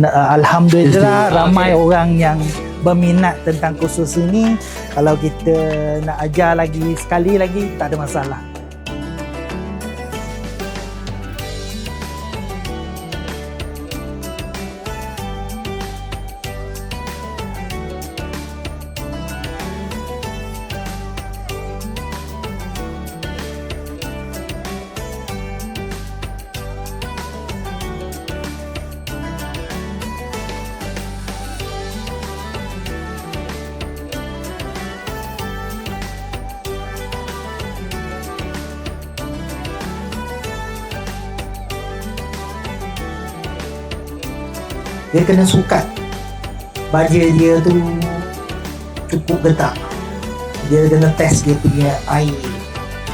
Alhamdulillah ramai orang yang berminat tentang kursus ini. Kalau kita nak ajar lagi sekali lagi, tak ada masalah. Dia kena sukat baja dia tu cukup ke tak. Dia kena test dia punya air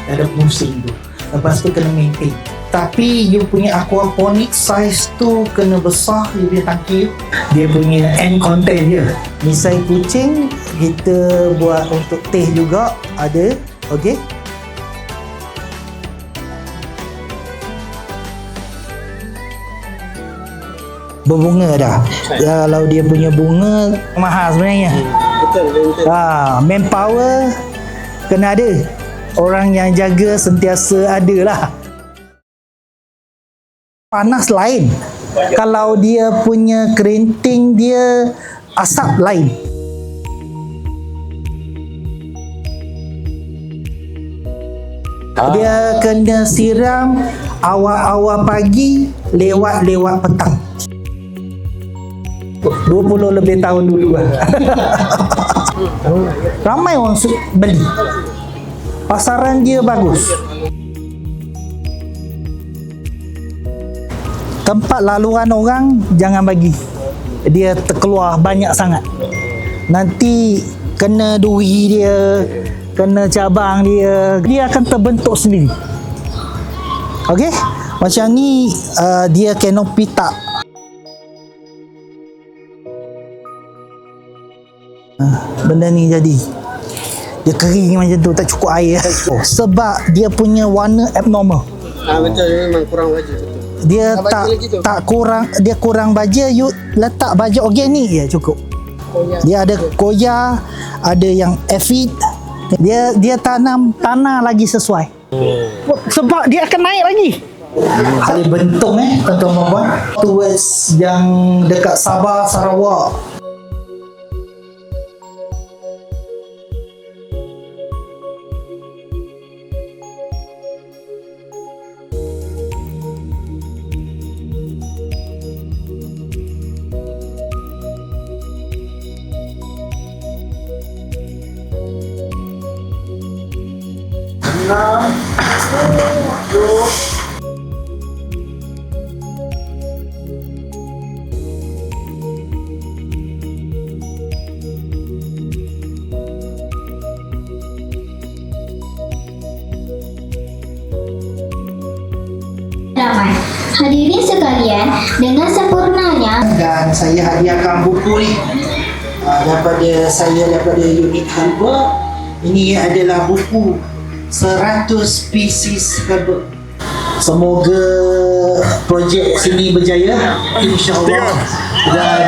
ada pusing tu. Lepas tu kena maintain. Tapi you punya aquaponic size tu kena besar, dia punya tangki, dia punya end content dia. Misai kucing kita buat untuk teh juga ada. Okey. Berbunga dah. Kalau dia punya bunga mahal sebenarnya. Betul. Manpower kena ada. Orang yang jaga sentiasa ada lah. Panas lain. Kalau dia punya kerinting dia asap lain. Dia kena siram awal-awal pagi, lewat petang. 20 lebih tahun dulu. Ramai orang beli. Pasaran dia bagus. Tempat laluan orang jangan bagi. Dia terkeluar banyak sangat. Nanti kena duri dia, kena cabang dia akan terbentuk sendiri. Okey? Macam ni dia kanopi tak. Benda ni jadi dia kering macam tu, tak cukup air. Sebab dia punya warna abnormal. Betul, memang kurang baja. Dia tak kurang, dia kurang baja. You letak baja organik je cukup. Dia ada koya, ada yang aphid. Dia tanam tanah lagi sesuai. Sebab dia akan naik lagi. Kali Bentong tuan-tuan dan puan, towards yang dekat Sabah, Sarawak. Hadirin sekalian, dengan sempurnanya dan saya hadiahkan buku ni daripada unit Herbal. Ini adalah buku 100 species herbal. Semoga projek sini berjaya, insya-Allah, dan